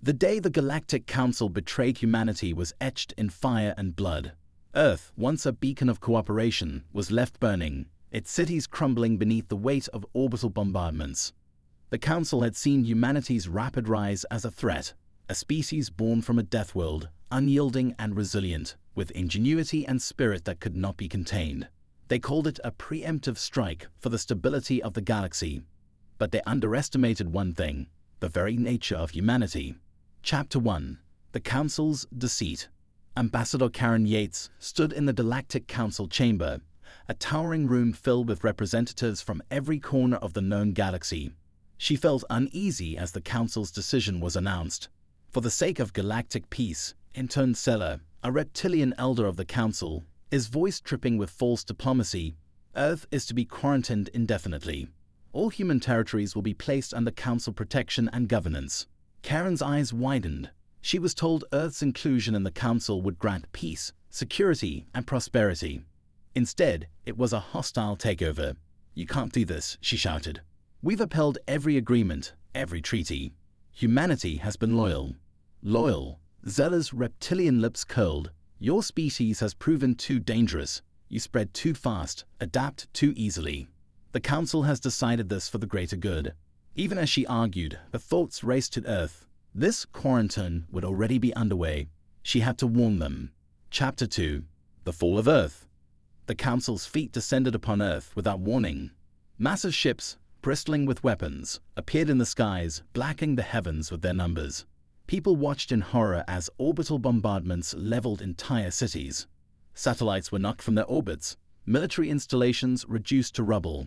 The day the Galactic Council betrayed humanity was etched in fire and blood. Earth, once a beacon of cooperation, was left burning, its cities crumbling beneath the weight of orbital bombardments. The Council had seen humanity's rapid rise as a threat, a species born from a death world, unyielding and resilient, with ingenuity and spirit that could not be contained. They called it a preemptive strike for the stability of the galaxy. But they underestimated one thing: the very nature of humanity. Chapter 1. The Council's Deceit. Ambassador Karen Yates stood in the Galactic Council chamber, a towering room filled with representatives from every corner of the known galaxy. She felt uneasy as the Council's decision was announced. For the sake of galactic peace, Intern Seller, a reptilian elder of the Council, his voice dripping with false diplomacy, Earth is to be quarantined indefinitely. All human territories will be placed under Council protection and governance. Karen's eyes widened. She was told Earth's inclusion in the Council would grant peace, security, and prosperity. Instead, it was a hostile takeover. "You can't do this," she shouted. "We've upheld every agreement, every treaty. Humanity has been loyal." Loyal? Zeller's reptilian lips curled. "Your species has proven too dangerous. You spread too fast, adapt too easily. The Council has decided this for the greater good." Even as she argued, her thoughts raced to Earth. This quarantine would already be underway. She had to warn them. Chapter 2. The Fall of Earth. The Council's fleet descended upon Earth without warning. Massive ships, bristling with weapons, appeared in the skies, blackening the heavens with their numbers. People watched in horror as orbital bombardments leveled entire cities. Satellites were knocked from their orbits, military installations reduced to rubble.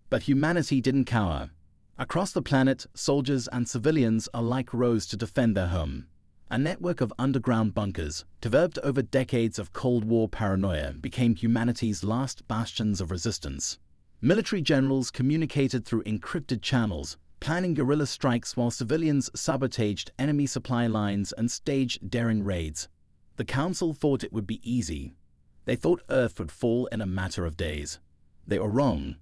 But humanity didn't cower. Across the planet, soldiers and civilians alike rose to defend their home. A network of underground bunkers, developed over decades of Cold War paranoia, became humanity's last bastions of resistance. Military generals communicated through encrypted channels, planning guerrilla strikes while civilians sabotaged enemy supply lines and staged daring raids. The Council thought it would be easy. They thought Earth would fall in a matter of days. They were wrong.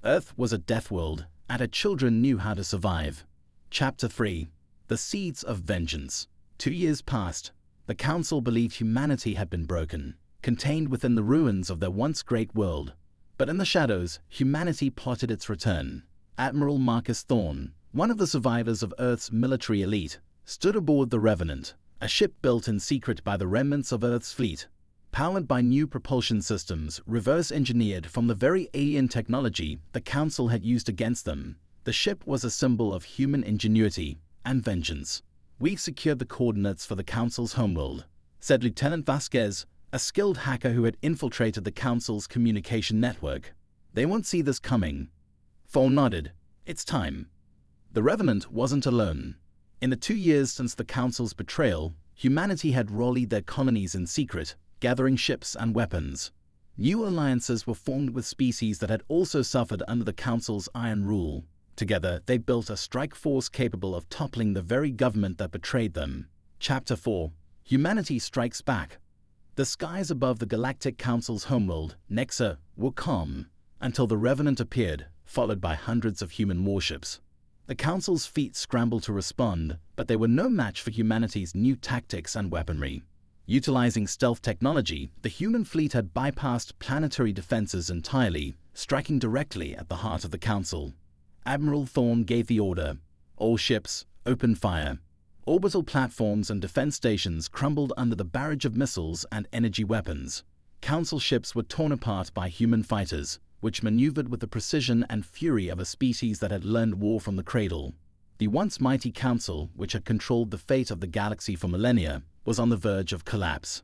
Earth was a death world, and her children knew how to survive. Chapter 3. The Seeds of Vengeance. 2 years passed. The Council believed humanity had been broken, contained within the ruins of their once great world. But in the shadows, humanity plotted its return. Admiral Marcus Thorne, one of the survivors of Earth's military elite, stood aboard the Revenant, a ship built in secret by the remnants of Earth's fleet. Powered by new propulsion systems reverse-engineered from the very alien technology the Council had used against them, the ship was a symbol of human ingenuity and vengeance. "We've secured the coordinates for the Council's homeworld," said Lieutenant Vasquez, a skilled hacker who had infiltrated the Council's communication network. "They won't see this coming." Thorne nodded. "It's time." The Revenant wasn't alone. In the 2 years since the Council's betrayal, humanity had rallied their colonies in secret, gathering ships and weapons. New alliances were formed with species that had also suffered under the Council's iron rule. Together, they built a strike force capable of toppling the very government that betrayed them. Chapter 4. Humanity Strikes Back. The skies above the Galactic Council's homeworld, Nexa, were calm, until the Revenant appeared, followed by hundreds of human warships. The Council's fleet scrambled to respond, but they were no match for humanity's new tactics and weaponry. Utilizing stealth technology, the human fleet had bypassed planetary defenses entirely, striking directly at the heart of the Council. Admiral Thorne gave the order. All ships, open fire. Orbital platforms and defense stations crumbled under the barrage of missiles and energy weapons. Council ships were torn apart by human fighters, which maneuvered with the precision and fury of a species that had learned war from the cradle. The once mighty Council, which had controlled the fate of the galaxy for millennia, was on the verge of collapse.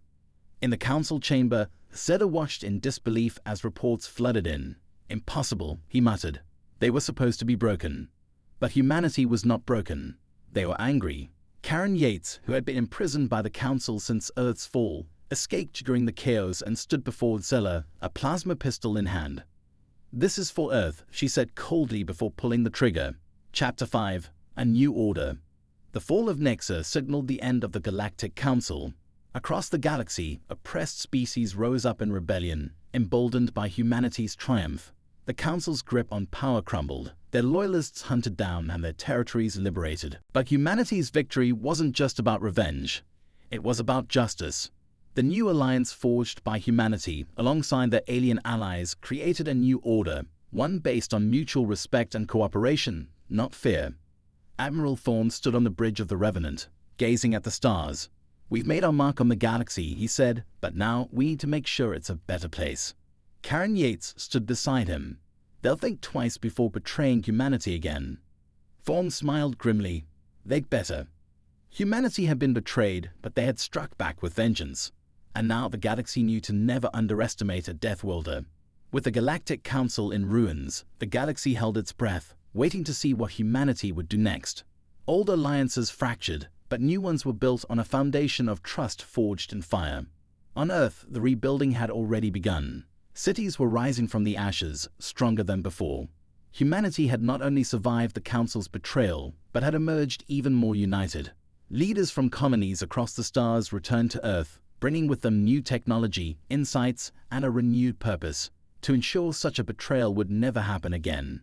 In the Council chamber, Zeta watched in disbelief as reports flooded in. "Impossible," he muttered. "They were supposed to be broken." But humanity was not broken. They were angry. Karen Yates, who had been imprisoned by the Council since Earth's fall, escaped during the chaos and stood before Zeller, a plasma pistol in hand. "This is for Earth," she said coldly before pulling the trigger. Chapter 5. A New Order. The fall of Nexa signaled the end of the Galactic Council. Across the galaxy, oppressed species rose up in rebellion, emboldened by humanity's triumph. The Council's grip on power crumbled, their loyalists hunted down and their territories liberated. But humanity's victory wasn't just about revenge. It was about justice. The new alliance forged by humanity alongside their alien allies created a new order, one based on mutual respect and cooperation, not fear. Admiral Thorne stood on the bridge of the Revenant, gazing at the stars. "We've made our mark on the galaxy," he said, "but now we need to make sure it's a better place." Karen Yates stood beside him. "They'll think twice before betraying humanity again." Thorne smiled grimly. "They'd better." Humanity had been betrayed, but they had struck back with vengeance. And now the galaxy knew to never underestimate a Death Worlder. With the Galactic Council in ruins, the galaxy held its breath, waiting to see what humanity would do next. Old alliances fractured, but new ones were built on a foundation of trust forged in fire. On Earth, the rebuilding had already begun. Cities were rising from the ashes, stronger than before. Humanity had not only survived the Council's betrayal, but had emerged even more united. Leaders from colonies across the stars returned to Earth, bringing with them new technology, insights, and a renewed purpose, to ensure such a betrayal would never happen again.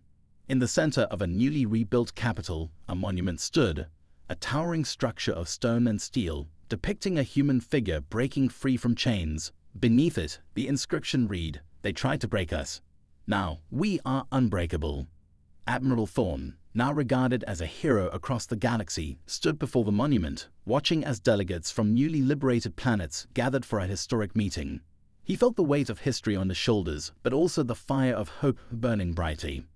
In the center of a newly rebuilt capital, a monument stood, a towering structure of stone and steel, depicting a human figure breaking free from chains. Beneath it, the inscription read, "They tried to break us. Now, we are unbreakable." Admiral Thorne, now regarded as a hero across the galaxy, stood before the monument, watching as delegates from newly liberated planets gathered for a historic meeting. He felt the weight of history on his shoulders, but also the fire of hope burning brightly.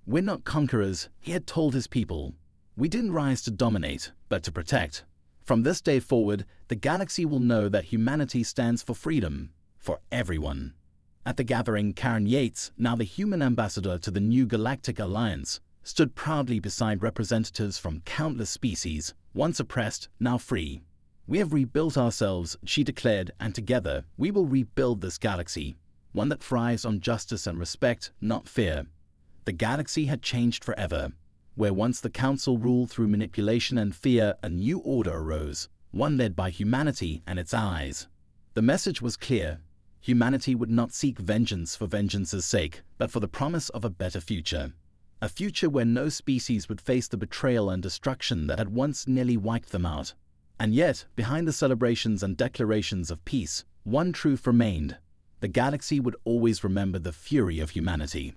"We're not conquerors," he had told his people. "We didn't rise to dominate, but to protect. From this day forward, the galaxy will know that humanity stands for freedom, for everyone." At the gathering, Karen Yates, now the human ambassador to the new Galactic Alliance, stood proudly beside representatives from countless species, once oppressed, now free. "We have rebuilt ourselves," she declared, "and together we will rebuild this galaxy, one that thrives on justice and respect, not fear." The galaxy had changed forever. Where once the Council ruled through manipulation and fear, a new order arose, one led by humanity and its allies. The message was clear. Humanity would not seek vengeance for vengeance's sake, but for the promise of a better future. A future where no species would face the betrayal and destruction that had once nearly wiped them out. And yet, behind the celebrations and declarations of peace, one truth remained. The galaxy would always remember the fury of humanity.